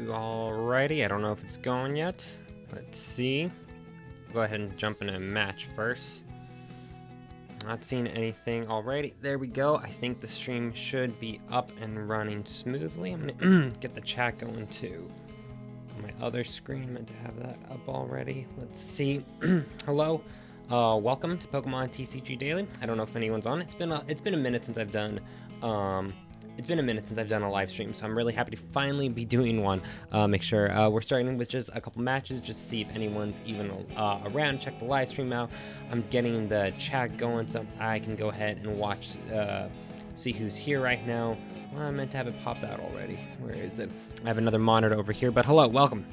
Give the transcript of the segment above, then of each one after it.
Alrighty, I don't know if it's going yet. Let's see. Go ahead and jump in a match first. Not seeing anything already. There we go. I think the stream should be up and running smoothly. I'm gonna get the chat going too. On my other screen, meant to have that up already. Let's see. Hello. Welcome to Pokemon TCG Daily. I don't know if anyone's on. It's been a minute since I've done a live stream, so I'm really happy to finally be doing one. Make sure we're starting with just a couple matches, just to see if anyone's even around. Check the live stream out. I'm getting the chat going so I can go ahead and watch, see who's here right now. Well, I meant to have it popped out already. Where is it? I have another monitor over here, but hello, welcome.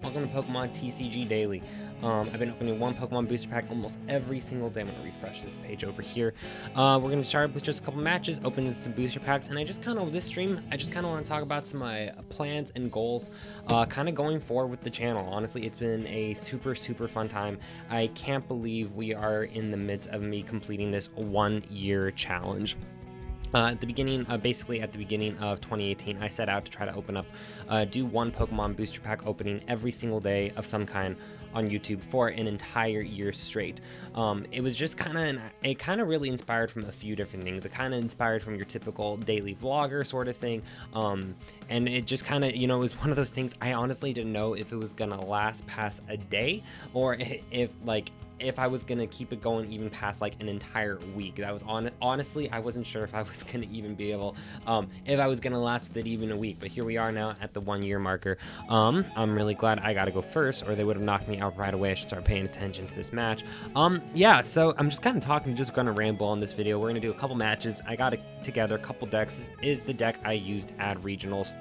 Welcome to Pokemon TCG Daily. I've been opening one Pokemon booster pack almost every single day. I'm going to refresh this page over here. We're going to start with just a couple matches, open some booster packs, and I just kind of want to talk about some of my plans and goals kind of going forward with the channel. Honestly, it's been a super fun time. I can't believe we are in the midst of me completing this 1-year challenge. At the beginning of 2018, I set out to try to open up, do one Pokemon booster pack opening every single day of some kind on YouTube for an entire year straight. It was just it kind of really inspired from a few different things. It kind of inspired from your typical daily vlogger sort of thing. And it just kind of, it was one of those things I honestly didn't know if it was gonna last past a day, or if I was gonna keep it going even past like an entire week. That was honestly, I wasn't sure if I was gonna even be able, if I was gonna last with it even a week, but here we are now at the 1-year marker. I'm really glad I gotta go first, or they would have knocked me out right away. I should start paying attention to this match. Yeah, so I'm just kind of talking, just gonna ramble on this video. We're gonna do a couple matches. I got together a couple decks. This is the deck I used at regionals.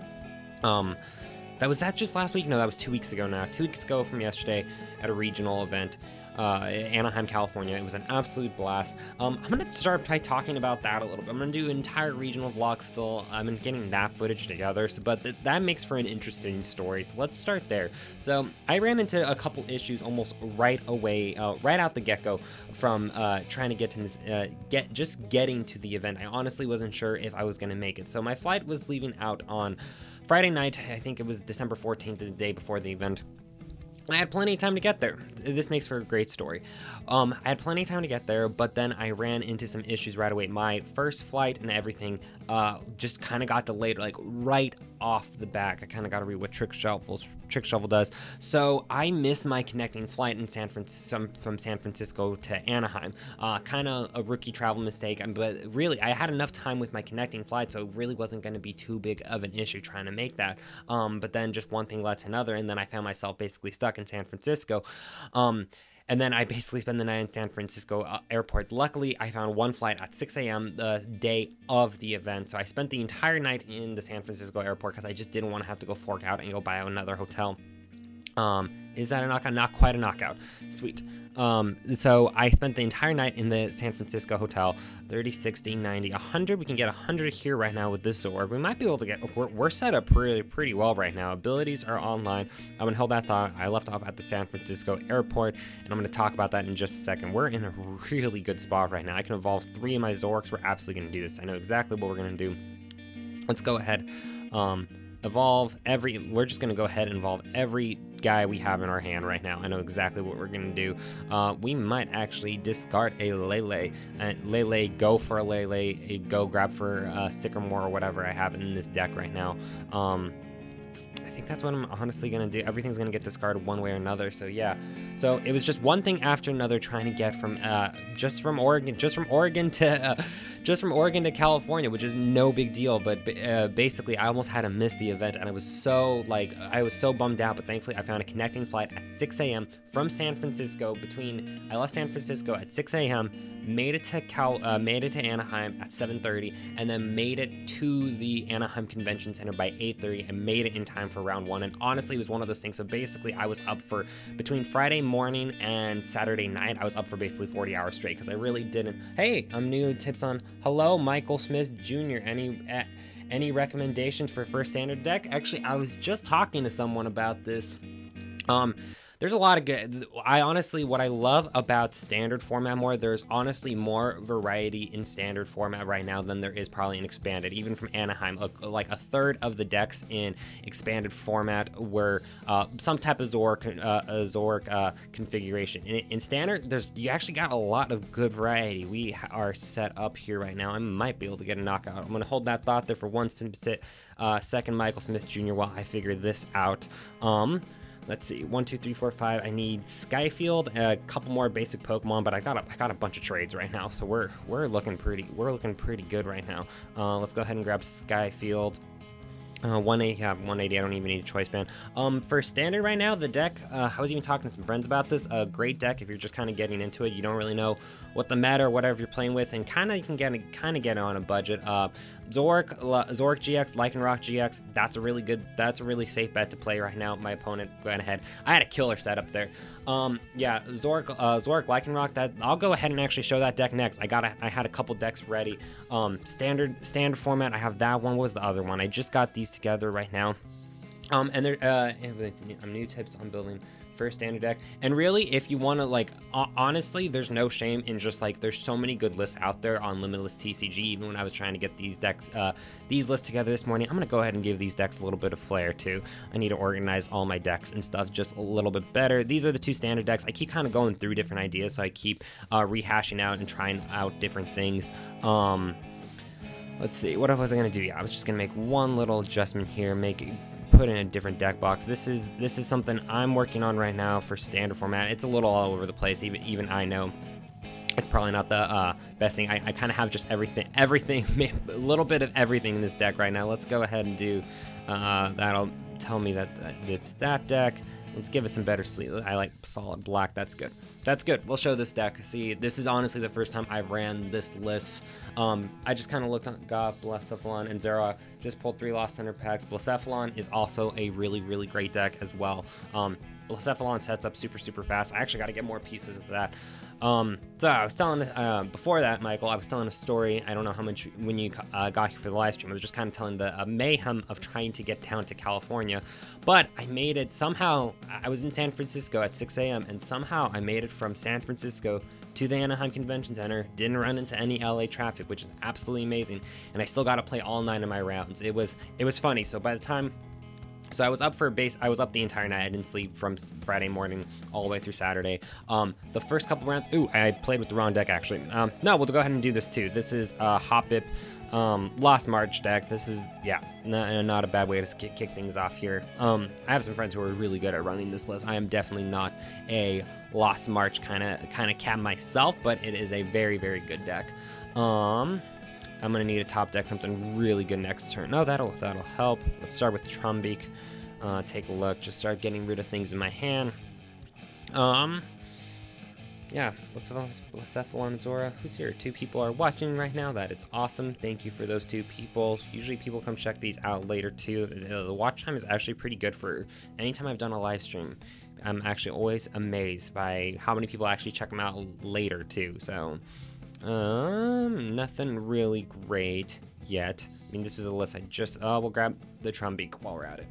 Was that just last week? No, that was 2 weeks ago now. 2 weeks ago from yesterday at a regional event. Anaheim, California. It was an absolute blast. I'm gonna start by talking about that a little bit. I'm gonna do an entire regional vlog still. I'm getting that footage together, but that makes for an interesting story. So let's start there. So I ran into a couple issues almost right away, right out the get-go from trying to get to this, getting to the event. I honestly wasn't sure if I was gonna make it. So my flight was leaving out on Friday night. I think it was December 14th, the day before the event. I had plenty of time to get there. This makes for a great story. I had plenty of time to get there, but then I ran into some issues right away. My first flight and everything just kind of got delayed, like right off the back. I kind of got to read what Trick Shovel does. So I missed my connecting flight in from San Francisco to Anaheim. Kind of a rookie travel mistake, but really I had enough time with my connecting flight, so it really wasn't going to be too big of an issue trying to make that. But then just one thing led to another, and then I found myself basically stuck in San Francisco. And then I basically spent the night in San Francisco airport. Luckily, I found one flight at 6 a.m. the day of the event. So I spent the entire night in the San Francisco airport because I just didn't want to have to go fork out and go buy another hotel. Is that a knockout? Not quite a knockout. Sweet. So I spent the entire night in the San Francisco hotel. 30, 60, 90, 100. We can get 100 here right now with this Zorg. We might be able to get, we're set up pretty well right now. Abilities are online. I'm going to hold that thought. I left off at the San Francisco airport, and I'm going to talk about that in just a second. We're in a really good spot right now. I can evolve 3 of my Zorks. We're absolutely going to do this. I know exactly what we're going to do. Let's go ahead. We're just going to go ahead and evolve every guy we have in our hand right now. I know exactly what we're going to do. We might actually discard a Lele, go for a Lele, go grab for Sycamore or whatever I have in this deck right now. I think that's what I'm honestly going to do. Everything's going to get discarded one way or another. So yeah. So it was just one thing after another trying to get from just from Oregon to California, which is no big deal. But basically, I almost had to miss the event, and I was so bummed out. But thankfully, I found a connecting flight at 6 a.m. from San Francisco. I left San Francisco at 6 a.m. Made it to Anaheim at 7:30, and then made it to the Anaheim Convention Center by 8:30, and made it in time for round 1. And honestly, it was one of those things. So basically, I was up for between Friday morning and Saturday night. I was up for basically 40 hours straight because I really didn't. Hey, I'm new. Tips on hello, Michael Smith Jr. Any recommendations for first standard deck? Actually, I was just talking to someone about this. There's a lot of good. I honestly, what I love about standard format more, there's honestly more variety in standard format right now than there is probably in expanded. Even from Anaheim, like a third of the decks in expanded format were some type of Zoric configuration. In standard, you actually got a lot of good variety. We are set up here right now. I might be able to get a knockout. I'm gonna hold that thought there for 1 second, Michael Smith Jr. while I figure this out. Let's see, 1, 2, 3, 4, 5. I need Skyfield, a couple more basic Pokemon, but I got a bunch of trades right now, so we're looking pretty good right now. Let's go ahead and grab Skyfield. 180, yeah, 180, I don't even need a choice band. For standard right now, the deck, I was even talking to some friends about this, a great deck if you're just kind of getting into it, you don't really know what the meta or whatever you're playing with, and you can get it on a budget. Zoric GX, Lycanroc GX, that's a really safe bet to play right now. My opponent went ahead. I had a killer setup there. Yeah, Zoric Lycanroc, I'll go ahead and actually show that deck next. I had a couple decks ready. Standard format, I have that one. What was the other one? I just got these together right now. And there, new tips on building first standard deck. And really, if you want to, like, honestly, there's no shame in just, like, there's so many good lists out there on Limitless TCG. Even when I was trying to get these decks, these lists together this morning, I'm gonna go ahead and give these decks a little bit of flair too. I need to organize all my decks and stuff just a little bit better. These are the 2 standard decks. I keep kind of going through different ideas, so I keep rehashing out and trying out different things. Let's see, what was I gonna do? Yeah, I was just gonna make one little adjustment here, put in a different deck box. This is something I'm working on right now for standard format. It's a little all over the place. Even I know it's probably not the best thing. I kind of have just everything, a little bit of everything in this deck right now. Let's go ahead and do that'll tell me that it's that deck. Let's give it some better sleep. I like solid black. That's good. That's good. We'll show this deck. See, this is honestly the first time I've ran this list. I just kind of looked on, got Blacephalon and Zera. Just pulled 3 Lost Center packs. Blacephalon is also a really great deck as well. Blacephalon sets up super fast. I actually got to get more pieces of that. So I was telling, before that, Michael, I was telling a story. I don't know how much when you got here for the live stream. I was just kind of telling the mayhem of trying to get down to California, but I made it somehow. I was in San Francisco at 6 a.m. and somehow I made it from San Francisco to the Anaheim Convention Center. Didn't run into any LA traffic, which is absolutely amazing. And I still got to play all 9 of my rounds. It was funny. So by the time. So I was up for base. I was up the entire night. I didn't sleep from Friday morning all the way through Saturday. The first couple rounds. Ooh, I played with the wrong deck actually. No, we'll go ahead and do this too. This is Hopip Lost March deck. This is not a bad way to kick things off here. I have some friends who are really good at running this list. I am definitely not a Lost March kind of cat myself, but it is a very good deck. I'm gonna need a top deck, something really good next turn. No, that'll help. Let's start with Trumbeak. Take a look. Just start getting rid of things in my hand. Yeah, Blacephalon and Zora. Who's here? 2 people are watching right now. That it's awesome. Thank you for those 2 people. Usually people come check these out later too. The watch time is actually pretty good for anytime I've done a live stream. I'm actually always amazed by how many people actually check them out later too. So. Nothing really great yet. I mean, this was a list I just, we'll grab the Trumbeak while we're at it.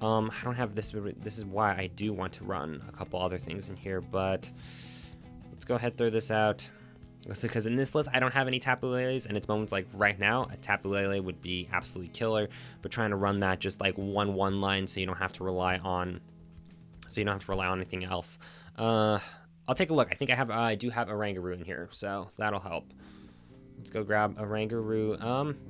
I don't have this, this is why I do want to run a couple other things in here, but let's go ahead, throw this out. Because in this list, I don't have any Tapu Leles, and it's moments like right now, a Tapu Lele would be absolutely killer, but trying to run that just like 1/1 line so you don't have to rely on, anything else. I'll take a look. I think I do have a Rangaroo in here, so that'll help. Let's go grab a Rangaroo.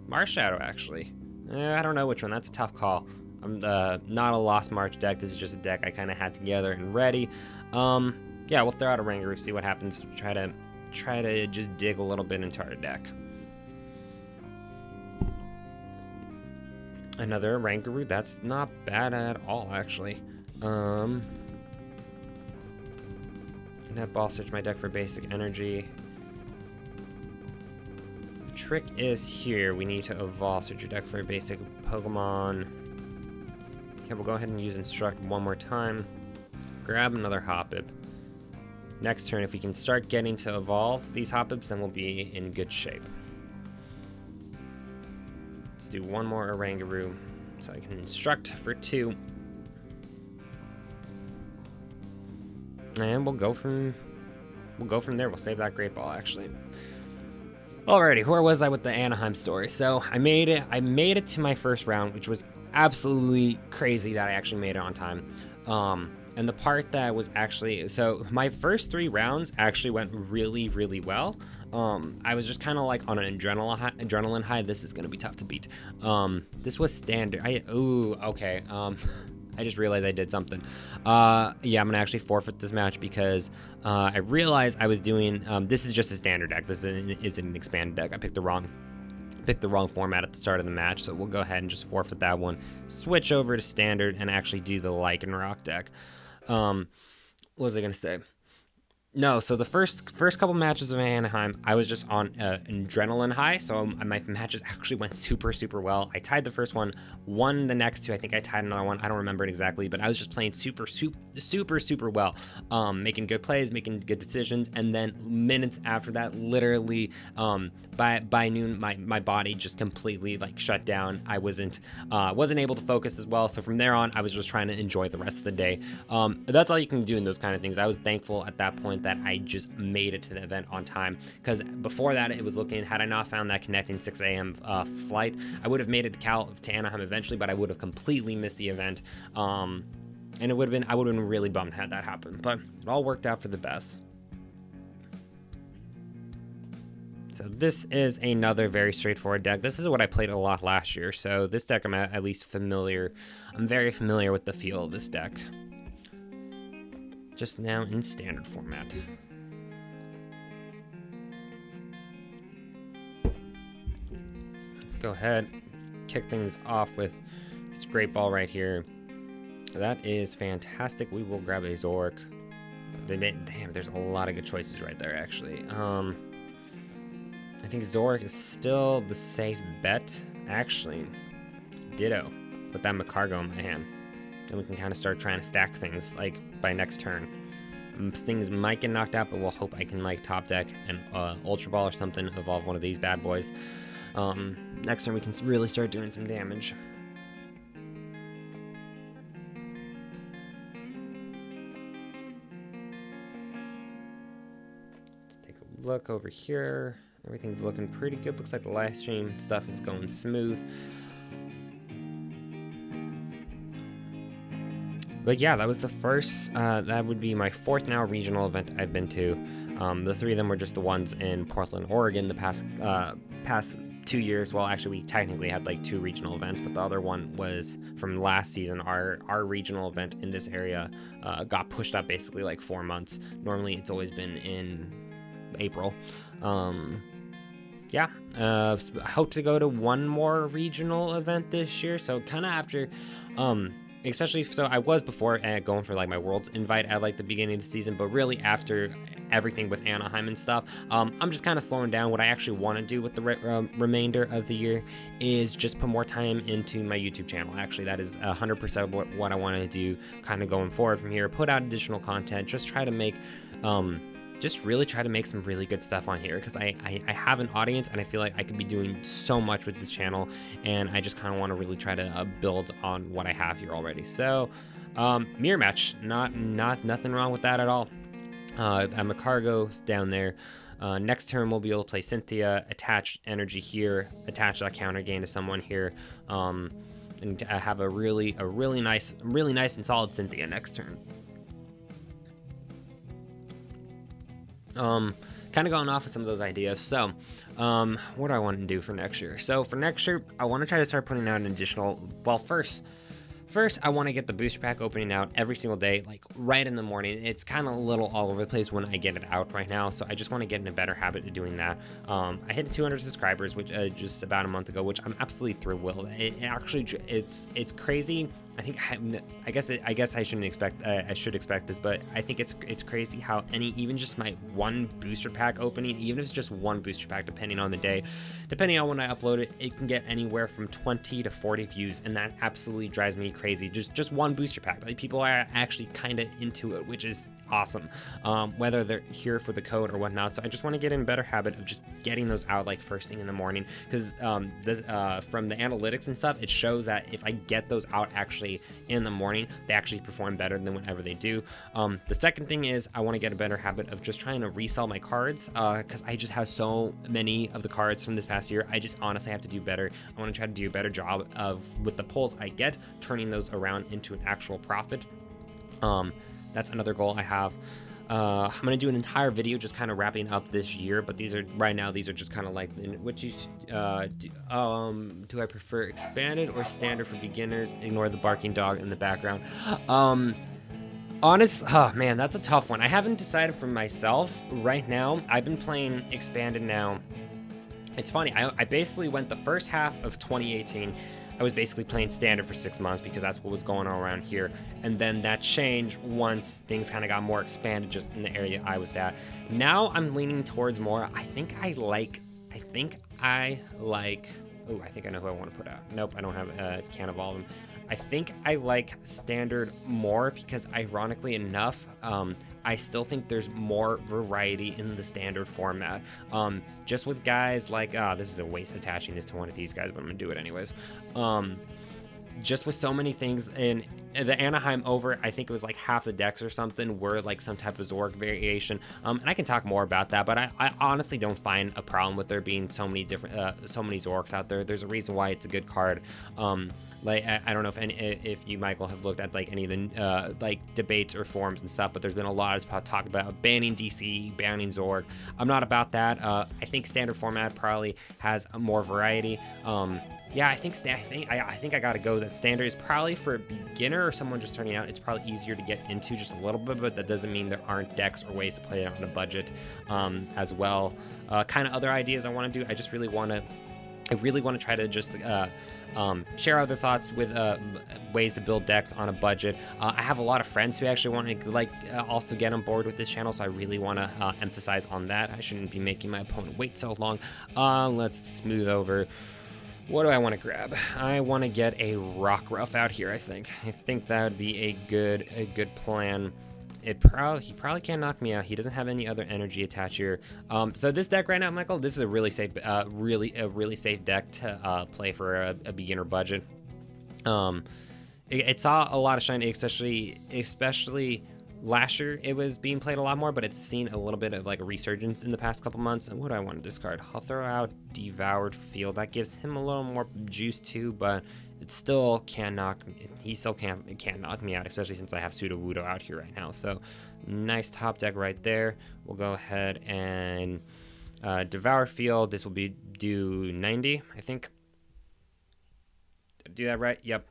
Marshadow, actually. I don't know which one. That's a tough call. I'm not a Lost March deck. This is just a deck I kind of had together and ready. Yeah, we'll throw out a Rangaroo, see what happens. Try to just dig a little bit into our deck. Another Rangaroo. That's not bad at all, actually. I have Ball Search my deck for basic energy. The trick is here, we need to evolve. Search your deck for a basic Pokemon. Okay, we'll go ahead and use Instruct one more time. Grab another Hoppip. Next turn, if we can start getting to evolve these Hoppips, then we'll be in good shape. Let's do one more Rangaroo so I can Instruct for 2. and we'll go from there. We'll save that great ball, actually. Alrighty, where was I with the Anaheim story? So I made it to my first round, which was absolutely crazy that I actually made it on time. And the part that was actually, so my first 3 rounds actually went really, really well. I was just kind of like on an adrenaline high. This is gonna be tough to beat. This was standard. Okay. I just realized I did something. Yeah, I'm gonna actually forfeit this match because I realized I was doing. This is just a standard deck. This is an expanded deck. I picked the wrong format at the start of the match, so we'll go ahead and just forfeit that one. Switch over to standard and actually do the Lycanroc deck. What was I gonna say? No, so the first couple matches of Anaheim, I was just on an adrenaline high, so my matches actually went super, super well. I tied the first one, won the next 2. I think I tied another one. I don't remember it exactly, but I was just playing super, super well, making good plays, making good decisions, and then minutes after that, literally by noon, my body just completely like shut down. I wasn't able to focus as well, so from there on, I was just trying to enjoy the rest of the day. That's all you can do in those kind of things. I was thankful at that point that I just made it to the event on time, because before that it was looking, had I not found that connecting 6 a.m. Flight, I would have made it to Anaheim eventually, but I would have completely missed the event, and I would have been really bummed had that happened, but it all worked out for the best. So this is another very straightforward deck. This is what I played a lot last year, so this deck I'm at least familiar. I'm very familiar with the feel of this deck. Just now in standard format. Let's go ahead, kick things off with this great ball right here. That is fantastic. We will grab a Zork. Damn, there's a lot of good choices right there, actually. I think Zork is still the safe bet. Actually, ditto. Put that Macargo in my hand. Then we can kind of start trying to stack things, like, by next turn. Things might get knocked out, but we'll hope I can, like, top deck an Ultra Ball or something, evolve one of these bad boys. Next turn we can really start doing some damage. Let's take a look over here. Everything's looking pretty good. Looks like the live stream stuff is going smooth. But yeah, that was the first, that would be my 4th now regional event I've been to. The 3 of them were just the ones in Portland, Oregon the past 2 years. Well, actually we technically had like 2 regional events, but the other one was from last season. Our regional event in this area got pushed up basically like 4 months. Normally it's always been in April. Yeah, I hope to go to one more regional event this year, so kind of after, especially, so I was before going for like my Worlds invite at like the beginning of the season, but really after everything with Anaheim and stuff, I'm just kind of slowing down. What I actually want to do with the remainder of the year is just put more time into my YouTube channel. Actually, that is 100% what I want to do kind of going forward from here. Put out additional content, just try to make, just really try to make some really good stuff on here, because I have an audience and I feel like I could be doing so much with this channel, and I just kind of want to really try to build on what I have here already. So mirror match, nothing wrong with that at all. I'm a cargo down there. Next turn we'll be able to play Cynthia, attach energy here, attach that counter gain to someone here, and have a really nice and solid Cynthia next turn. Kind of going off of some of those ideas. So, what do I want to do for next year? So for next year, I want to try to start putting out an additional, well, first, I want to get the booster pack opening out every single day, like right in the morning. It's kind of a little all over the place when I get it out right now, so I just want to get in a better habit of doing that. I hit 200 subscribers, which just about a month ago, which I'm absolutely thrilled with. It's crazy. I guess I shouldn't expect. I should expect this, but I think it's crazy how even just my one booster pack opening, even if it's just one booster pack, depending on the day, depending on when I upload it, it can get anywhere from 20 to 40 views, and that absolutely drives me crazy. Just one booster pack, like people are actually kind of into it, which is awesome. Whether they're here for the code or whatnot. So I just want to get in a better habit of just getting those out like first thing in the morning, because from the analytics and stuff, it shows that if I get those out actually play in the morning, they actually perform better than whenever they do. The second thing is I want to get a better habit of just trying to resell my cards, because I just have so many of the cards from this past year. I just honestly have to do better. I want to try to do a better job of, with the pulls I get, turning those around into an actual profit. That's another goal I have. I'm gonna do an entire video just kind of wrapping up this year, but these are right now, these are just kind of like which do I prefer expanded or standard for beginners? Ignore the barking dog in the background. Oh man, that's a tough one. I haven't decided for myself right now. I've been playing expanded now. It's funny, I basically went the first half of 2018, I was basically playing standard for 6 months because that's what was going on around here. And then that changed once things kind of got more expanded just in the area I was at. Now I'm leaning towards more, I think I like, oh, I think I know who I want to put out. Nope, I don't have, can't evolve them. I think I like standard more because ironically enough, I still think there's more variety in the standard format. Just with guys like, this is a waste attaching this to one of these guys, but I'm gonna do it anyways. Just with so many things in the Anaheim over, I think it was like half the decks or something were like some type of Zork variation. And I can talk more about that, but I honestly don't find a problem with there being so many different, so many Zorks out there. There's a reason why it's a good card. Like I don't know if you, Michael, have looked at like any of the like debates or forums and stuff, but there's been a lot of talk about banning DC, banning Zork. I'm not about that. I think standard format probably has more variety. Yeah, I think I gotta go that standard is probably for a beginner or someone just starting out. It's probably easier to get into just a little bit, but that doesn't mean there aren't decks or ways to play it on a budget as well. Kind of other ideas I want to do. I really want to try to just share other thoughts with ways to build decks on a budget. I have a lot of friends who actually want to also get on board with this channel, so I really want to emphasize on that. I shouldn't be making my opponent wait so long. Let's smooth over. What do I want to grab? I want to get a Rockruff out here, I think. I think that would be a good plan. He probably can't knock me out. He doesn't have any other energy attached here. So this deck right now, Michael, this is a really safe, really safe deck to play for a beginner budget. It saw a lot of shine, especially last year. It was being played a lot more, but it's seen a little bit of like a resurgence in the past couple months. And what do I want to discard? I'll throw out Devoured Field. That gives him a little more juice too, but it still can't knock me. He still can't knock me out, especially since I have Sudowoodo out here right now. So nice top deck right there. We'll go ahead and Devour Field. This will be do 90, I think. Did I do that right? Yep.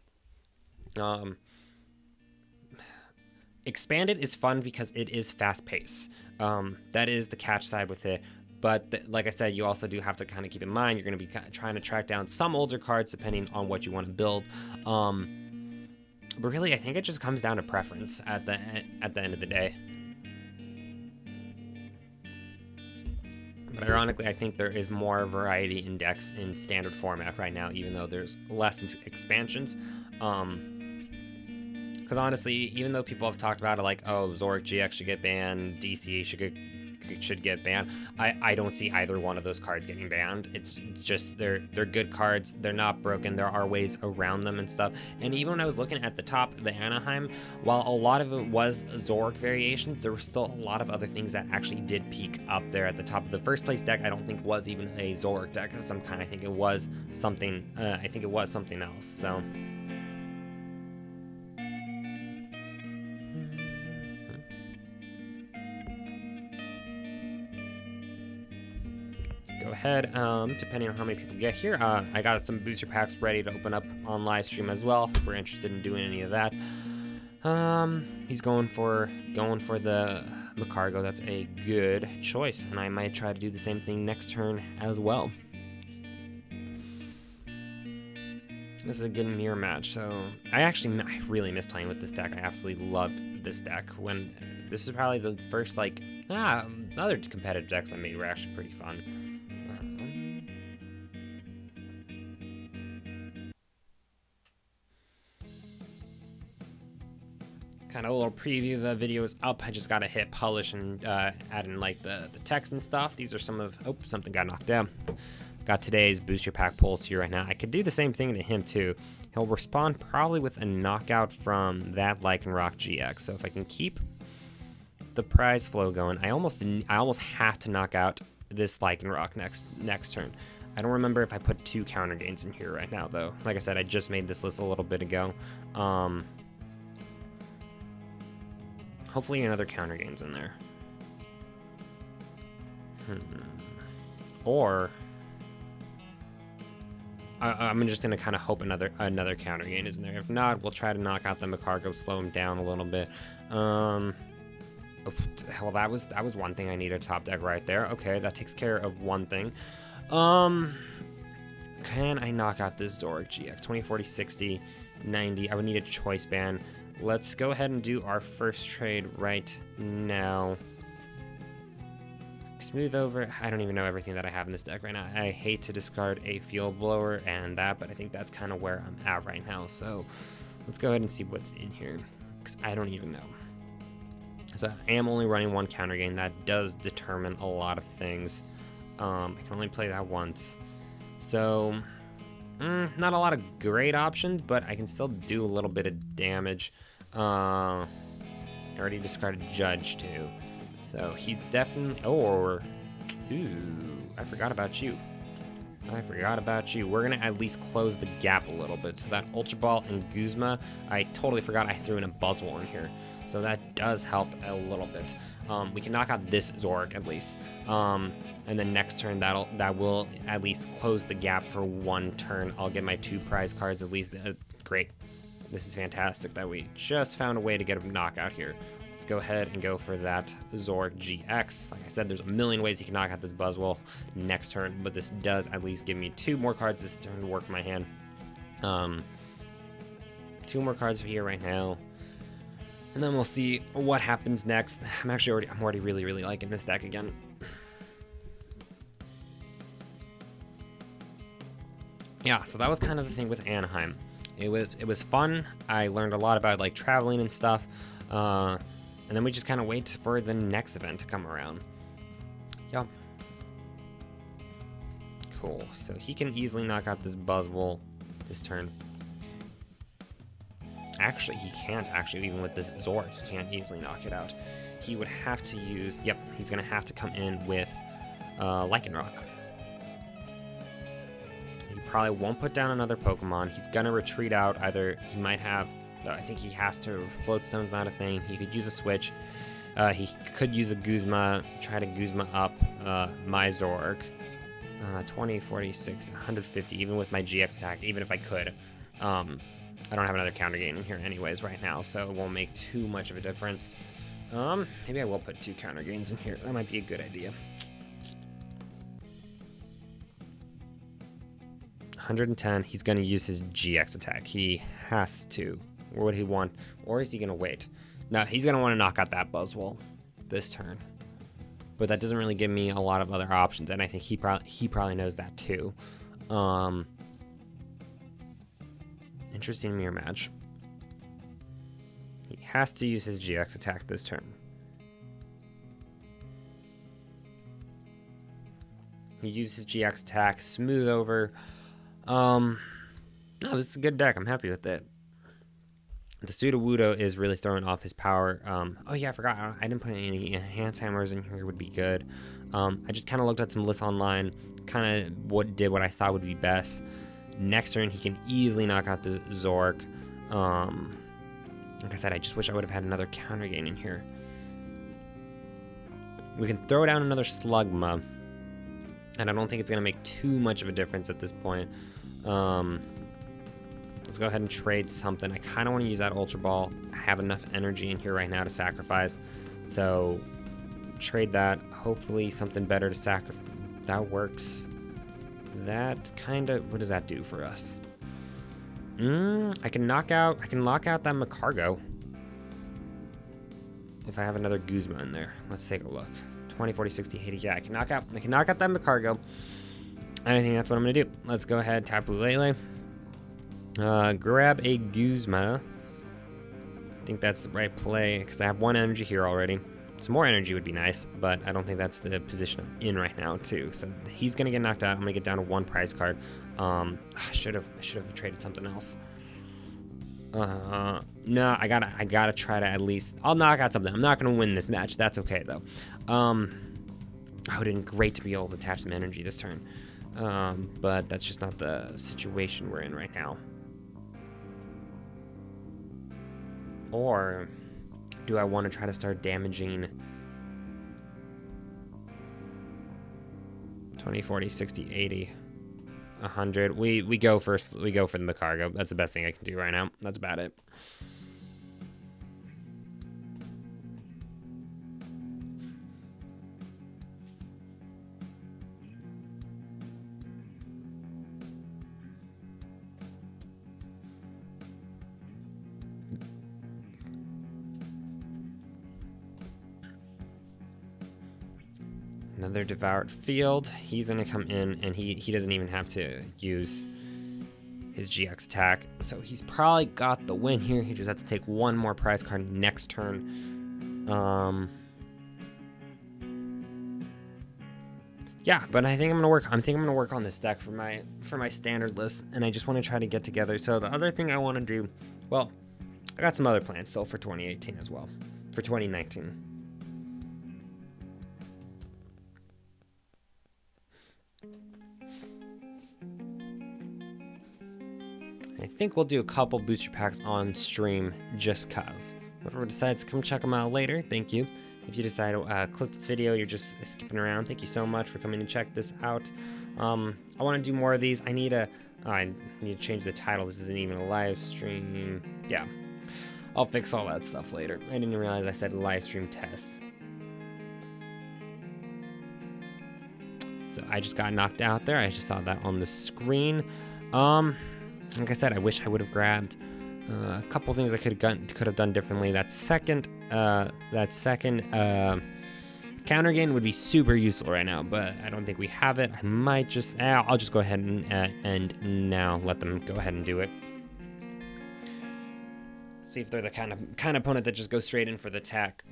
Expanded is fun because it is fast paced. That is the catch side with it. But like I said, you also do have to kind of keep in mind, you're going to be trying to track down some older cards depending on what you want to build. But really, I think it just comes down to preference at the end of the day. But ironically, I think there is more variety in decks in standard format right now, even though there's less expansions. Because honestly, even though people have talked about it like, oh, Zork GX should get banned, DC should get banned, I don't see either one of those cards getting banned. It's just they're good cards. They're not broken. There are ways around them and stuff. And even when I was looking at the top of the Anaheim, while a lot of it was Zork variations, there were still a lot of other things that actually did peak up there at the top. Of the first place deck, I don't think was even a Zork deck of some kind. I think it was something. I think it was something else. So. Go ahead, depending on how many people get here, I got some booster packs ready to open up on live stream as well if we're interested in doing any of that. He's going for the Macargo. That's a good choice, and I might try to do the same thing next turn as well. This is a good mirror match, so I really miss playing with this deck. I absolutely loved this deck. When this is probably the first other competitive decks I made were actually pretty fun. Kind of a little preview. The video is up. I just gotta hit publish and add in like the text and stuff. These are some of something got knocked down. Got today's booster pack pulls here right now. I could do the same thing to him too. He'll respond probably with a knockout from that Lycanroc GX. So if I can keep the prize flow going, I almost have to knock out this Lycanroc next turn. I don't remember if I put 2 counter gains in here right now though. Like I said, I just made this list a little bit ago. Hopefully another counter gains in there. Or I'm just gonna kind of hope another counter gain is in there. If not, we'll try to knock out the Magcargo, slow him down a little bit. Well, that was one thing I needed top deck right there. Okay, that takes care of one thing. Can I knock out this Zoroark GX? 20, 40, 60, 90. I would need a choice band. Let's go ahead and do our first trade right now. Smooth over. I don't even know everything that I have in this deck right now. I hate to discard a field blower and that, but I think that's kind of where I'm at right now. So let's go ahead and see what's in here, because I don't even know. So I am only running 1 counter gain. That does determine a lot of things. I can only play that once. So not a lot of great options, but I can still do a little bit of damage. I already discarded Judge too. So he's definitely, ooh, I forgot about you. We're gonna at least close the gap a little bit. So that Ultra Ball and Guzma, I totally forgot I threw in a Buzzwole in here. So that does help a little bit. We can knock out this Zoroark at least. And then next turn that will at least close the gap for 1 turn. I'll get my 2 prize cards at least. Great. This is fantastic that we just found a way to get a knockout here. Let's go ahead and go for that Zoroark GX. Like I said, there's a million ways you can knock out this Buzzwole next turn, but this does at least give me 2 more cards this turn to work in my hand. 2 more cards here right now, and then we'll see what happens next. I'm already really liking this deck again. Yeah, so that was kind of the thing with Anaheim. It was fun. I learned a lot about like traveling and stuff. And then we just kind of wait for the next event to come around. Yep. Cool. So he can easily knock out this Buzzwole this turn. Actually, he can't actually, even with this Zoroark, he can't easily knock it out. He would have to use, yep, he's going to have to come in with Lycanroc. He probably won't put down another Pokemon. He's going to retreat out. Either he might have, I think he has to, Float Stone's not a thing. He could use a switch. He could use a Guzma, try to Guzma up my Zoroark. 20, 46, 150, even with my GX attack, even if I could. I don't have another counter gain in here anyways right now, so it won't make too much of a difference. Maybe I will put 2 counter gains in here. That might be a good idea. 110, he's going to use his GX attack. He has to. Or would he want? Or is he going to wait? No, he's going to want to knock out that Buzzwole this turn. But that doesn't really give me a lot of other options, and I think he probably knows that too. Interesting mirror match. He has to use his GX attack this turn. He uses his GX attack, smooth over. No, this is a good deck. I'm happy with it. The Sudowoodo is really throwing off his power. Oh yeah, I forgot. I didn't put any enhanced hammers in here. Would be good. I just kind of looked at some lists online. Kind of what I thought would be best. Next turn, he can easily knock out the Zoroark. Like I said, I just wish I would have had another counter gain in here. We can throw down another Slugma, and I don't think it's going to make too much of a difference at this point. Let's go ahead and trade something. I kind of want to use that Ultra Ball. I have enough energy in here right now to sacrifice. So trade that. Hopefully something better to sacrifice. That works. That kind of, what does that do for us? I can lock out that Magcargo. If I have another Guzma in there. Let's take a look. 20, 40, 60, 80. Yeah, I can knock out that Magcargo. And I think that's what I'm going to do. Let's go ahead, Tapu Lele. Grab a Guzma. I think that's the right play because I have 1 energy here already. Some more energy would be nice, but I don't think that's the position I'm in right now, too. So he's gonna get knocked out. I'm gonna get down to 1 prize card. I should have traded something else. No, I gotta try to at least. I'll knock out something. I'm not gonna win this match. That's okay though. It would have been great to be able to attach some energy this turn, but that's just not the situation we're in right now. Or do I want to try to start damaging 20, 40, 60, 80, 100? We go first. We go for the cargo. That's the best thing I can do right now. That's about it. Another devoured field. He's gonna come in, and he doesn't even have to use his GX attack, so he's probably got the win here. He just has to take 1 more prize card next turn. Yeah, but I think I'm gonna work on this deck for my standard list, and I just want to try to get together. So the other thing I want to do, well, I got some other plans still for 2018 as well, for 2019. I think we'll do a couple booster packs on stream just cause. Whoever decides to come check them out later, thank you. If you decide to click this video, you're just skipping around, thank you so much for coming to check this out. I want to do more of these. I need to change the title. This isn't even a live stream. Yeah, I'll fix all that stuff later. I didn't realize I said live stream test. So I just got knocked out there. I just saw that on the screen. Like I said, I wish I would have grabbed a couple things I could have done differently. That second counter gain would be super useful right now, but I don't think we have it. I might just, I'll just go ahead and now let them go ahead and do it. See if they're the kind of opponent that just goes straight in for the attack.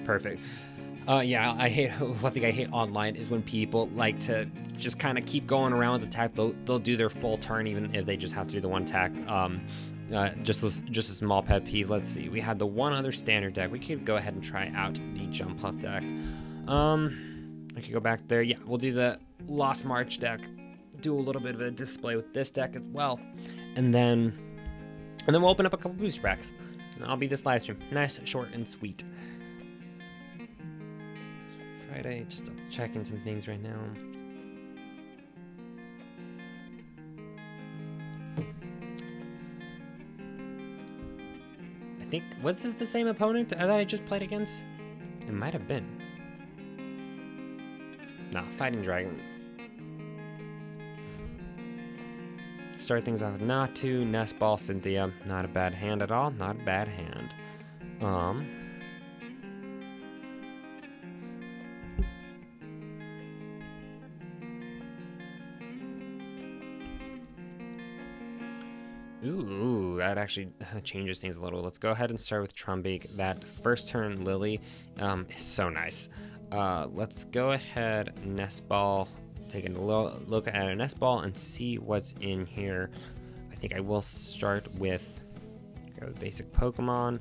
Perfect. Yeah, I hate, one thing I hate online is when people like to just kind of keep going around with the attack. They'll do their full turn even if they just have to do the 1 attack. Just a small pet peeve. Let's see. We had the 1 other standard deck. We could go ahead and try out the Jump Puff deck. I could go back there. Yeah, we'll do the Lost March deck. Do a little bit of a display with this deck as well, and then we'll open up a couple booster packs. And I'll be this live stream. Nice, short, and sweet. Friday, just checking some things right now. I think, was this the same opponent that I just played against? It might have been. Nah, Fighting Dragon. Start things off with Natu, Nest Ball, Cynthia. Not a bad hand at all. Not a bad hand. Ooh, that actually changes things a little. Let's go ahead and start with Trumbeak. That first turn Lily is so nice. Let's go ahead, Nest Ball. Taking a look at a Nest Ball and see what's in here. I think I will start with basic Pokemon.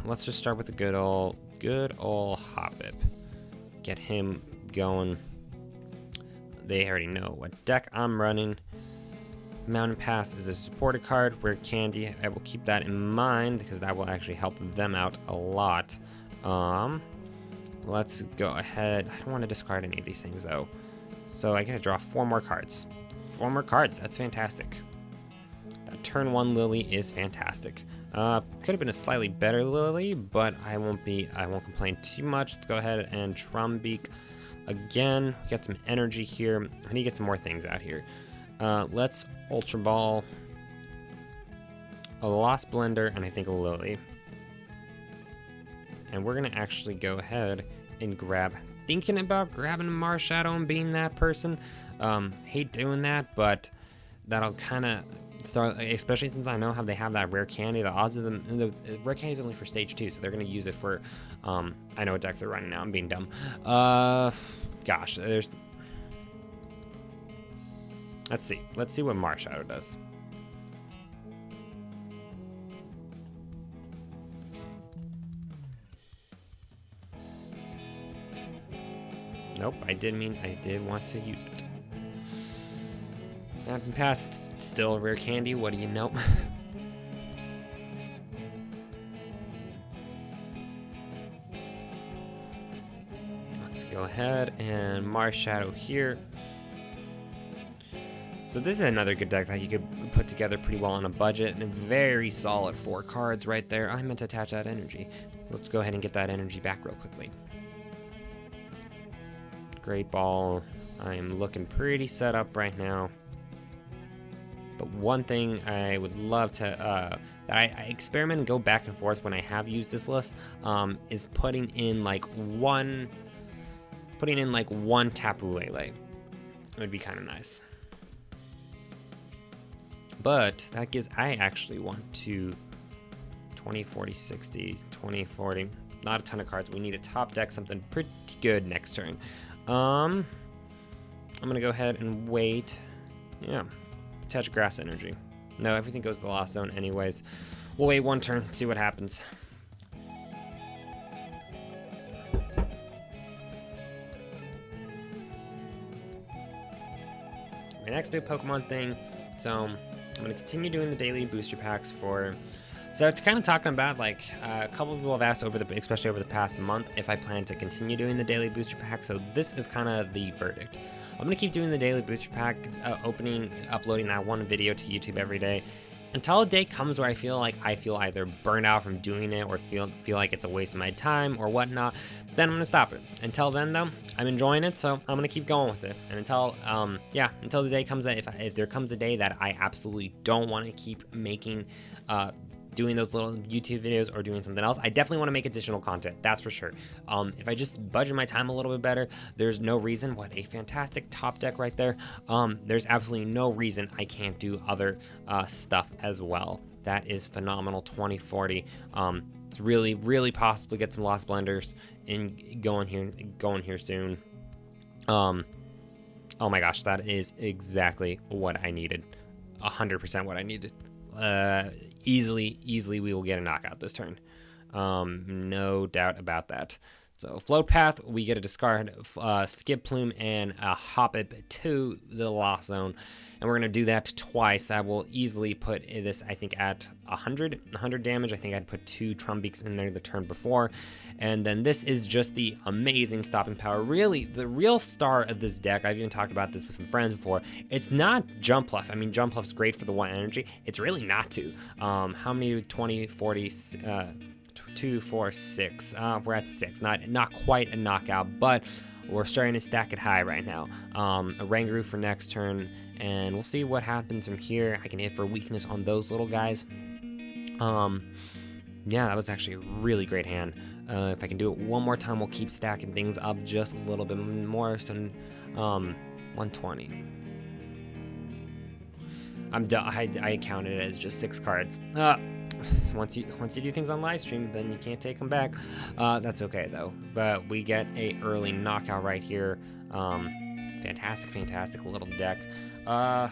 Let's just start with a good old Hoppip. Get him going. They already know what deck I'm running. Mountain Pass is a supported card. Rare Candy, I will keep that in mind because that will actually help them out a lot. Let's go ahead. I don't want to discard any of these things though. So I get to draw 4 more cards. 4 more cards, that's fantastic. That turn 1 Lily is fantastic. Could have been a slightly better Lily, but I won't complain too much. Let's go ahead and Trumbeak again. Get some energy here. I need to get some more things out here. Let's Ultra Ball, a Lost Blender, and I think a Lily. And we're gonna actually go ahead and thinking about grabbing a Marshadow and being that person. Hate doing that, but that'll kind of especially since I know how they have that rare candy. The odds of them, the rare candy is only for stage 2, so they're gonna use it for. I know what decks they're running now. I'm being dumb. Gosh, there's. Let's see. Let's see what Marshadow does. Nope, I did want to use it. Mountain Pass, still a rare candy. What do you know? Let's go ahead and Marshadow here. So this is another good deck that you could put together pretty well on a budget, and a very solid 4 cards right there. I meant to attach that energy. Let's go ahead and get that energy back real quickly. Great ball. I'm looking pretty set up right now. The one thing I would love to, that I experiment and go back and forth when I have used this list, is putting in like one Tapu Lele. It would be kind of nice. But that gives, I actually want to 20, 40, 60, 20, 40. Not a ton of cards. We need a top deck, something pretty good next turn. I'm gonna go ahead and wait. Yeah, attach grass energy. No, everything goes to the lost zone anyways. We'll wait 1 turn, see what happens. My next big Pokemon thing, so I'm gonna continue doing the daily booster packs for. So it's kind of talking about, like, a couple of people have asked especially over the past month, if I plan to continue doing the daily booster pack. So this is kind of the verdict. I'm gonna keep doing the daily booster pack, uploading that one video to YouTube every day, until a day comes where I feel either burned out from doing it or feel like it's a waste of my time or whatnot. Then I'm gonna stop it. Until then, though, I'm enjoying it, so I'm gonna keep going with it. And until the day comes that if there comes a day that I absolutely don't want to keep making doing those little YouTube videos or doing something else, I definitely want to make additional content, that's for sure. If I just budget my time a little bit better, there's no reason. What a fantastic top deck right there. There's absolutely no reason I can't do other stuff as well. That is phenomenal. 2040. It's really, really possible to get some Lost Blenders going here soon. Oh my gosh, that is exactly what I needed. 100% what I needed. Easily we will get a knockout this turn. No doubt about that. So Float Path, we get a discard, Skip Plume, and a Hop It to the Lost Zone. And we're going to do that twice. That will easily put this, I think, at 100 damage. I think I'd put 2 Trumbeaks in there the turn before. And then this is just the amazing stopping power. Really, the real star of this deck, I've even talked about this with some friends before, it's not Jumpluff. I mean, Jumpluff's great for the 1 energy. It's really not to. How many 20, 40... 2, 4, 6. We're at 6. Not quite a knockout, but we're starting to stack it high right now. A Rangaroo for next turn, and we'll see what happens from here. I can hit for weakness on those little guys. Yeah, that was actually a really great hand. If I can do it one more time, we'll keep stacking things up just a little bit more. So, 120. I'm done. I counted it as just 6 cards. Once you do things on live stream, then you can't take them back. That's okay though. But we get a early knockout right here. Fantastic little deck. We'll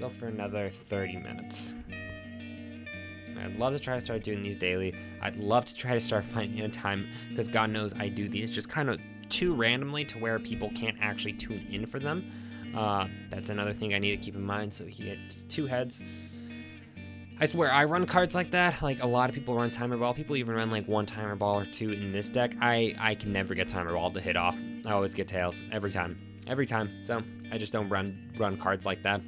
go for another 30 minutes. I'd love to try to start doing these daily. I'd love to try to start finding a time, because God knows I do these just kind of too randomly to where people can't actually tune in for them. That's another thing I need to keep in mind. So he gets 2 heads. I swear, I run cards like that. Like, a lot of people run Timer Ball. People even run like 1 Timer Ball or 2 in this deck. I can never get Timer Ball to hit off. I always get tails every time. So I just don't run cards like that.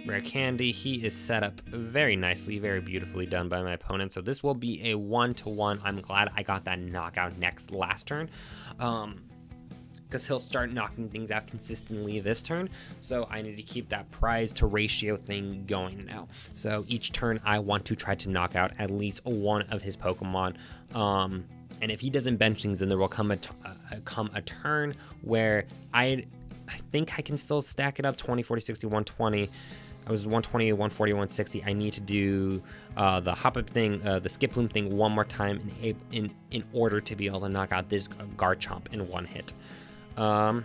Rare Candy, he is set up very nicely, very beautifully done by my opponent. So this will be a 1-to-1. I'm glad I got that knockout last turn. Because he'll start knocking things out consistently this turn. So I need to keep that prize to ratio thing going now. So each turn I want to try to knock out at least one of his Pokemon. And if he doesn't bench things, then there will come a turn where I think I can still stack it up 20, 40, 60, 120. I was 120, 140, 160. I need to do the hop-up thing, the skip plume thing one more time in order to be able to knock out this Garchomp in one hit. Yeah.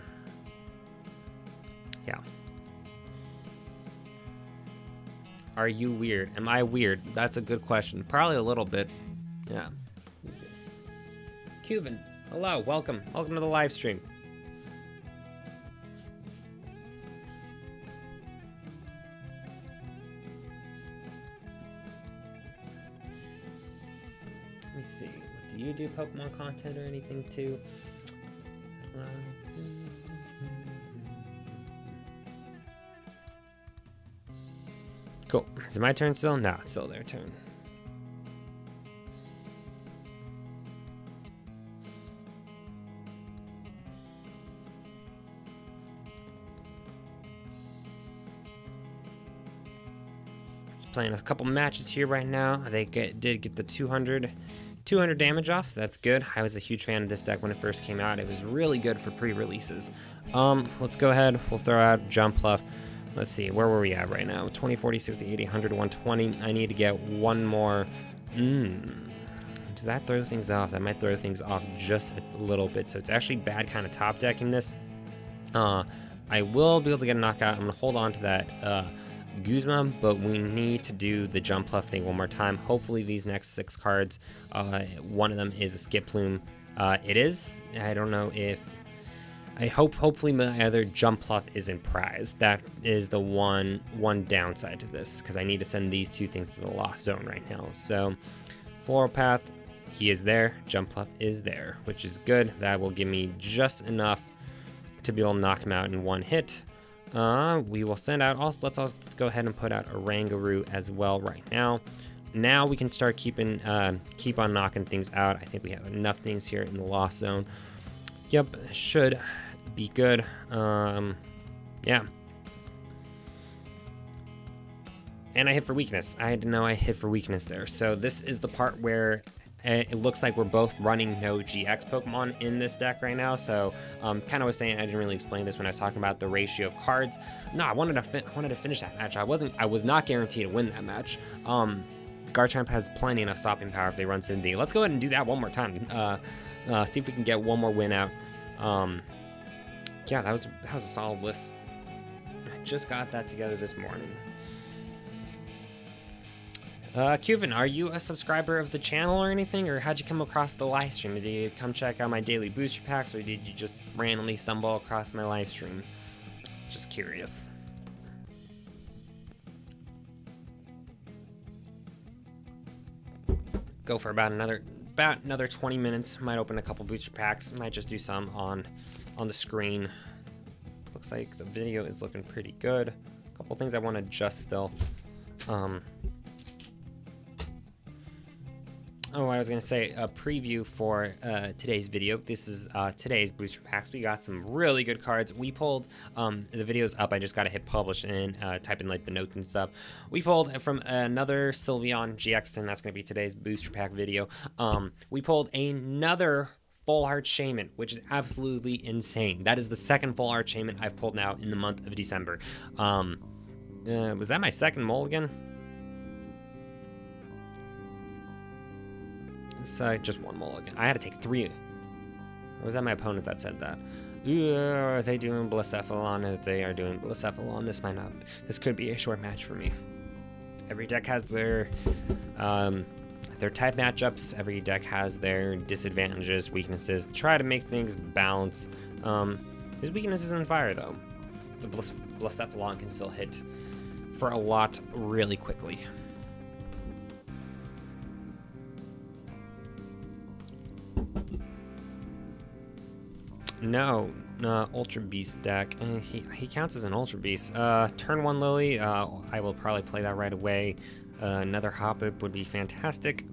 Are you weird? Am I weird? That's a good question. Probably a little bit. Yeah. Cuban, hello, welcome. Welcome to the live stream. Let me see. Do you do Pokemon content or anything too? Cool. Is it my turn still? No, it's still their turn. Just playing a couple matches here right now. They did get the 200 damage off. That's good. I was a huge fan of this deck when it first came out. It was really good for pre-releases. Let's go ahead. We'll throw out Jumpluff. Let's see, where were we at right now? 20, 40, 60, 80, 100, 120. I need to get one more. Does that throw things off? That might throw things off just a little bit. So it's actually bad kind of top decking this. I will be able to get a knockout. I'm going to hold on to that Guzma, but we need to do the Jumpluff thing one more time. Hopefully these next 6 cards, one of them is a skip plume. It is. I don't know if... hopefully my other Jumpluff isn't prized. That is the one downside to this, because I need to send these 2 things to the Lost Zone right now. So, Floral Path, he is there. Jumpluff is there, which is good. That will give me just enough to be able to knock him out in one hit. We will send out, let's go ahead and put out Oranguru as well right now. Now we can start keep on knocking things out. I think we have enough things here in the Lost Zone. Yep, should be good. Yeah. And I hit for weakness. I had to know I hit for weakness there. So this is the part where it looks like we're both running no GX Pokemon in this deck right now. So kind of was saying, I didn't really explain this when I was talking about the ratio of cards. No, I wanted to finish that match. I was not guaranteed to win that match. Garchomp has plenty enough stopping power if they run Cindy. Let's go ahead and do that one more time. See if we can get one more win out. Yeah, that was a solid list. I just got that together this morning. Cuban, are you a subscriber of the channel or anything, or how'd you come across the live stream? Did you come check out my daily booster packs, or did you just randomly stumble across my live stream? Just curious. Go for about another 20 minutes. Might open a couple booster packs. Might just do some on the screen. Looks like the video is looking pretty good. A couple things I want to adjust still. Oh, I was going to say a preview for today's video. This is today's booster packs. We got some really good cards. We pulled, the video's up. I just got to hit publish and type in like the notes and stuff. We pulled from another Sylveon GX, and that's going to be today's booster pack video. We pulled another Full Art Shaman, which is absolutely insane. That is the second Full Art Shaman I've pulled now in the month of December. Was that my second mulligan? Just one mulligan. I had to take 3. Or was that my opponent that said that? Are they doing Blacephalon? If they are doing Blacephalon, this could be a short match for me. Every deck has their type matchups. Every deck has their disadvantages, weaknesses. Try to make things balance. His weakness is in fire, though. The Blacephalon can still hit for a lot really quickly. No, Ultra Beast deck. He counts as an Ultra Beast. Turn 1 Lily, I will probably play that right away. Another Hop-Up would be fantastic.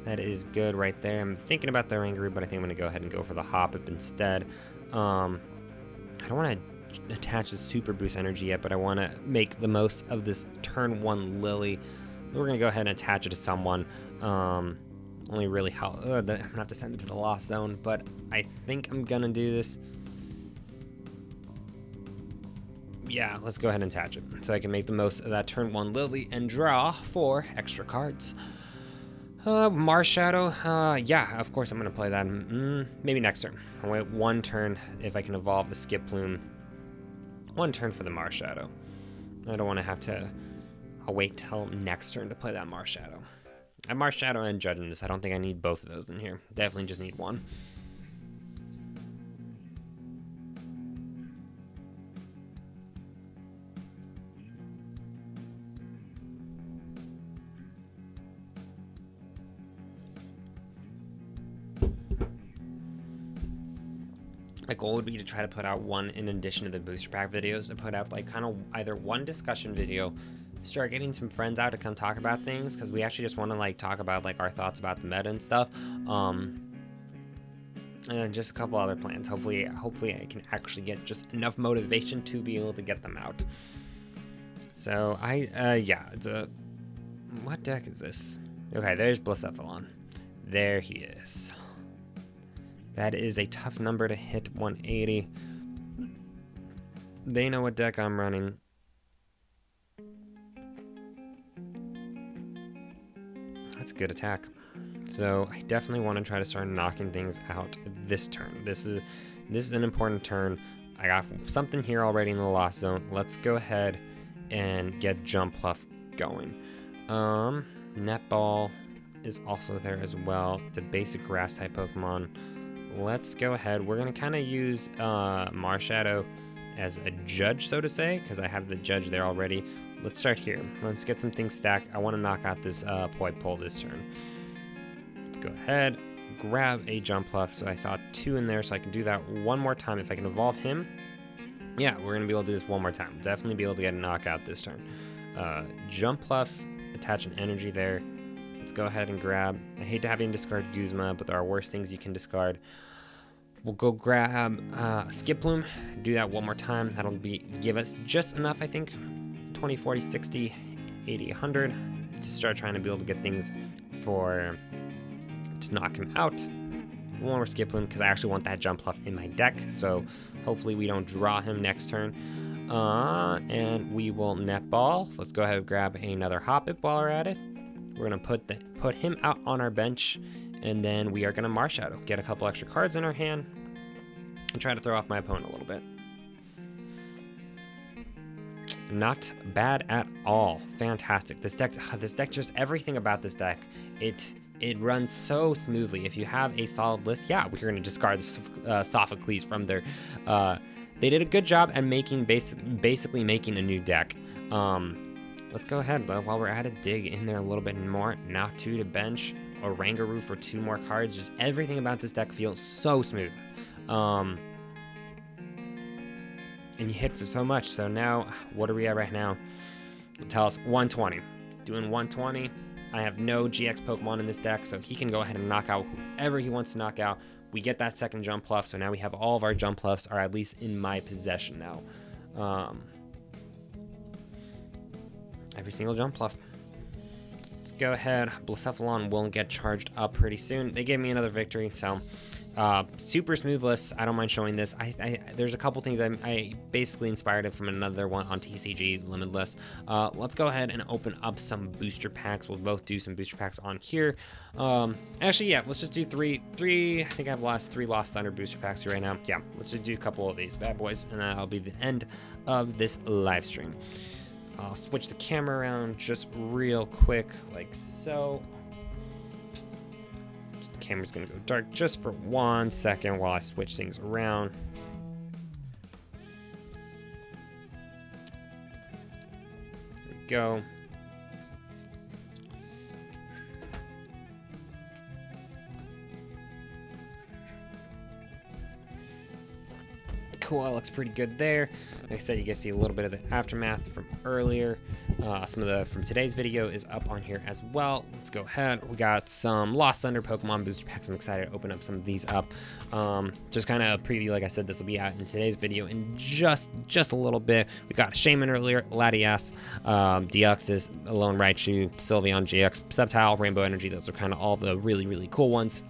That is good right there. I'm thinking about the Oranguru, but I think I'm going to go ahead and go for the Hop-Up instead. I don't want to attach the Super Boost energy yet, but I want to make the most of this turn 1 Lily. We're going to go ahead and attach it to someone. Only really how I'm gonna have to send it to the Lost Zone, but I think I'm gonna do this. yeah, let's go ahead and attach it so I can make the most of that turn 1 Lily and draw 4 extra cards. Mars Shadow, yeah, of course I'm going to play that. Maybe next turn. I'll wait 1 turn if I can evolve the Skip Plume. 1 turn for the Mars Shadow. I don't want to have to... I'll wait till next turn to play that Mars Shadow. I'm Mars Shadow and Judging this. I don't think I need both of those in here. Definitely just need 1. My goal would be to try to put out 1 in addition to the booster pack videos, to put out like kind of either 1 discussion video, start getting some friends out to come talk about things, because we actually just want to like talk about like our thoughts about the meta and stuff, and then just a couple other plans. Hopefully I can actually get just enough motivation to be able to get them out. So yeah, it's a, what deck is this? Okay, there's Blacephalon. There he is. That is a tough number to hit 180. They know what deck I'm running. That's a good attack. So I definitely want to try to start knocking things out this turn. This is an important turn. I got something here already in the Lost Zone. Let's go ahead and get Jumpluff going. Netball is also there as well. It's a basic grass type Pokemon. Let's go ahead. We're going to kind of use Mars Shadow as a judge, so to say, because I have the judge there already. Let's start here. Let's get some things stacked. I want to knock out this Poipole this turn. Let's go ahead, grab a Jumpluff. So I saw 2 in there, so I can do that 1 more time. If I can evolve him, yeah, we're going to be able to do this 1 more time. Definitely be able to get a knockout this turn. Jumpluff, attach an energy there. Let's go ahead and grab. I hate to have him discard Guzma, but there are worse things you can discard. We'll go grab Skip Plume, do that 1 more time. That'll give us just enough, I think, 20, 40, 60, 80, 100 to start trying to be able to get things to knock him out. 1 more Skip Plume, because I actually want that Jumpluff in my deck, so hopefully we don't draw him next turn. And we will Netball. Let's go ahead and grab another Hoppip while we're at it. We're going to put him out on our bench, and then we are going to Mars Shadow, get a couple extra cards in our hand, and try to throw off my opponent a little bit. Not bad at all. Fantastic. This deck just, everything about this deck, it runs so smoothly. If you have a solid list, yeah, we're going to discard the Sophocles from their... they did a good job at basically making a new deck. Let's go ahead, but while we're at it, dig in there a little bit more. Knock 2 to bench. Orangaroo for 2 more cards. Just everything about this deck feels so smooth. And you hit for so much. So now, what are we at right now? Tell us 120. Doing 120. I have no GX Pokemon in this deck, so he can go ahead and knock out whoever he wants to knock out. We get that second Jumpluff, so now we have all of our Jumpluffs, are at least in my possession now. Every single Jumpluff. Let's go ahead. Blacephalon will get charged up pretty soon. They gave me another victory, so super smooth list. I don't mind showing this. There's a couple things I basically inspired it from another one on TCG Limitless. Let's go ahead and open up some booster packs. We'll both do some booster packs on here. Actually, yeah, let's just do three. I think I have 3 Lost Thunder booster packs here right now. Yeah, let's just do a couple of these bad boys, and that'll be the end of this live stream. I'll switch the camera around just real quick, like so. The camera's gonna go dark just for 1 second while I switch things around. There we go. Cool, that looks pretty good there. Like I said, you can see a little bit of the aftermath from earlier. Some of the from today's video is up on here as well. Let's go ahead. We got some Lost Thunder Pokemon booster packs. I'm excited to open up some of these up. Just kind of a preview, like I said, this will be out in today's video in just a little bit. We got Shaman earlier, Latias, Deoxys, Alone Raichu, Sylveon GX, Sceptile, Rainbow Energy. Those are kind of all the really cool ones.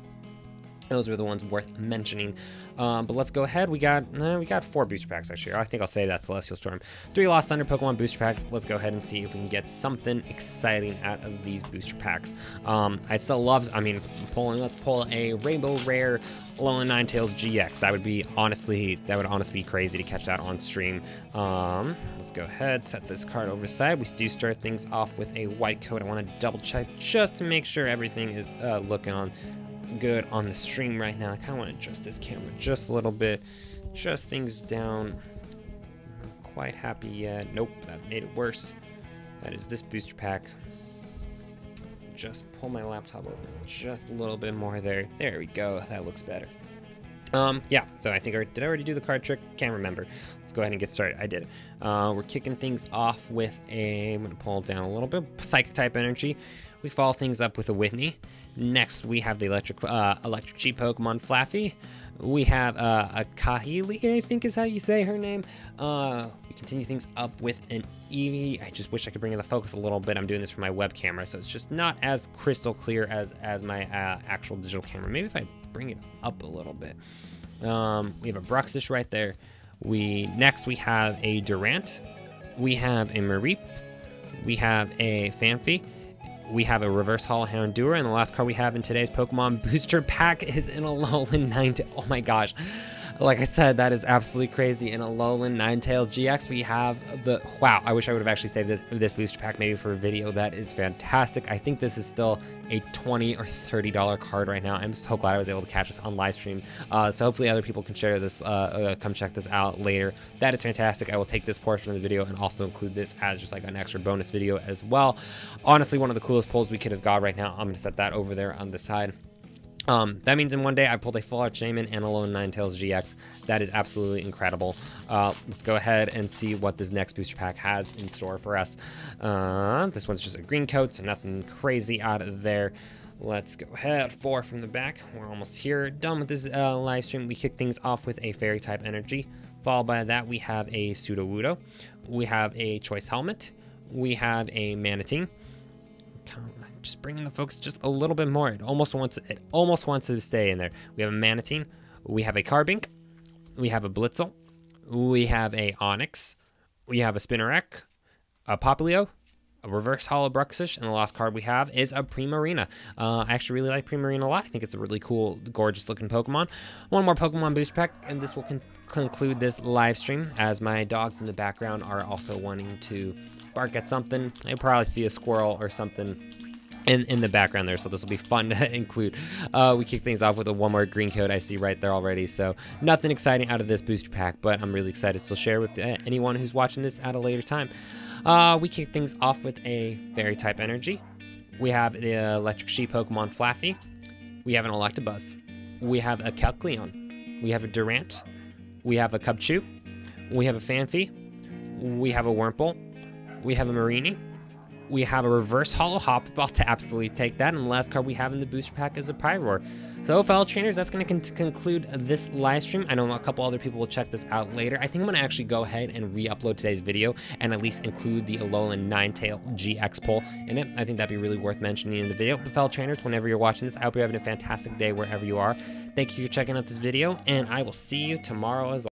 Those are the ones worth mentioning. But let's go ahead. We got 4 booster packs actually. I think I'll say that Celestial Storm. 3 Lost Thunder Pokemon booster packs. Let's go ahead and see if we can get something exciting out of these booster packs. I still love, let's pull a Rainbow Rare Alolan Ninetales GX. That would honestly be crazy to catch that on stream. Let's go ahead, set this card over the side. We do start things off with a white coat. I want to double check just to make sure everything is looking on good on the stream right now. I kind of want to adjust this camera just a little bit, adjust things down. Not quite happy yet. Nope, that made it worse. That is this booster pack. Just pull my laptop over just a little bit more there. There we go. That looks better. Yeah, so I think did I already do the card trick? Can't remember. Let's go ahead and get started. I did it. We're kicking things off with I'm going to pull it down a little bit. Psychic type energy. We follow things up with a Whitney. Next, we have the electric G Pokemon Flaffy. We have a Kahili, I think is how you say her name. We continue things up with an Eevee. I just wish I could bring in the focus a little bit. I'm doing this for my web camera, so it's just not as crystal clear as my actual digital camera. Maybe if I bring it up a little bit. We have a Bruxish right there. Next we have a Durant. We have a Mareep. We have a Phanpy. We have a Reverse Hollow Houndour, and the last card we have in today's Pokemon Booster Pack is an Alolan Ninetales. Oh my gosh. Like I said, that is absolutely crazy. In Alolan Ninetales GX, we have wow, I wish I would have actually saved this booster pack maybe for a video. That is fantastic. I think this is still a $20 or $30 card right now. I'm so glad I was able to catch this on live stream. So hopefully other people can share this, come check this out later. That is fantastic. I will take this portion of the video and also include this as just like an extra bonus video as well. Honestly, one of the coolest pulls we could have got right now. I'm going to set that over there on the side. That means in one day I pulled a Full Art Shaman and Alolan Ninetales GX. That is absolutely incredible. Let's go ahead and see what this next booster pack has in store for us. This one's just a green coat, so nothing crazy out of there. Let's go ahead, 4 from the back. We're almost here, done with this live stream. We kick things off with a Fairy type energy. Followed by that, we have a Sudowoodo. We have a Choice Helmet. We have a Manatee. Just bringing the focus just a little bit more. It almost wants to stay in there. We have a Manatee. We have a Carbink. We have a Blitzel. We have a Onyx. We have a Spinarak, a Popplio, a Reverse Hollow Bruxish, and the last card we have is a Primarina. I actually really like Primarina a lot. I think it's a really cool, gorgeous looking Pokemon. One more Pokemon booster pack, and this will conclude this live stream, as my dogs in the background are also wanting to bark at something. They probably see a squirrel or something in the background there, so this will be fun to include. We kick things off with one more green coat I see right there already, so nothing exciting out of this booster pack, but I'm really excited to share with anyone who's watching this at a later time. We kick things off with a Fairy type energy. We have the Electric Sheep Pokemon Flaffy. We have an Electabuzz. We have a Kecleon. We have a Durant. We have a Cubchoo. We have a Phanpy. We have a Wurmple. We have a Mareanie. We have a Reverse Hollow Hop, about to absolutely take that, and the last card we have in the booster pack is a Pyroar. So, fellow trainers, that's going to conclude this live stream. I know a couple other people will check this out later. I think I'm going to actually go ahead and re-upload today's video and at least include the Alolan Ninetales GX pull in it. I think that'd be really worth mentioning in the video. But fellow trainers, whenever you're watching this, I hope you're having a fantastic day wherever you are. Thank you for checking out this video, and I will see you tomorrow as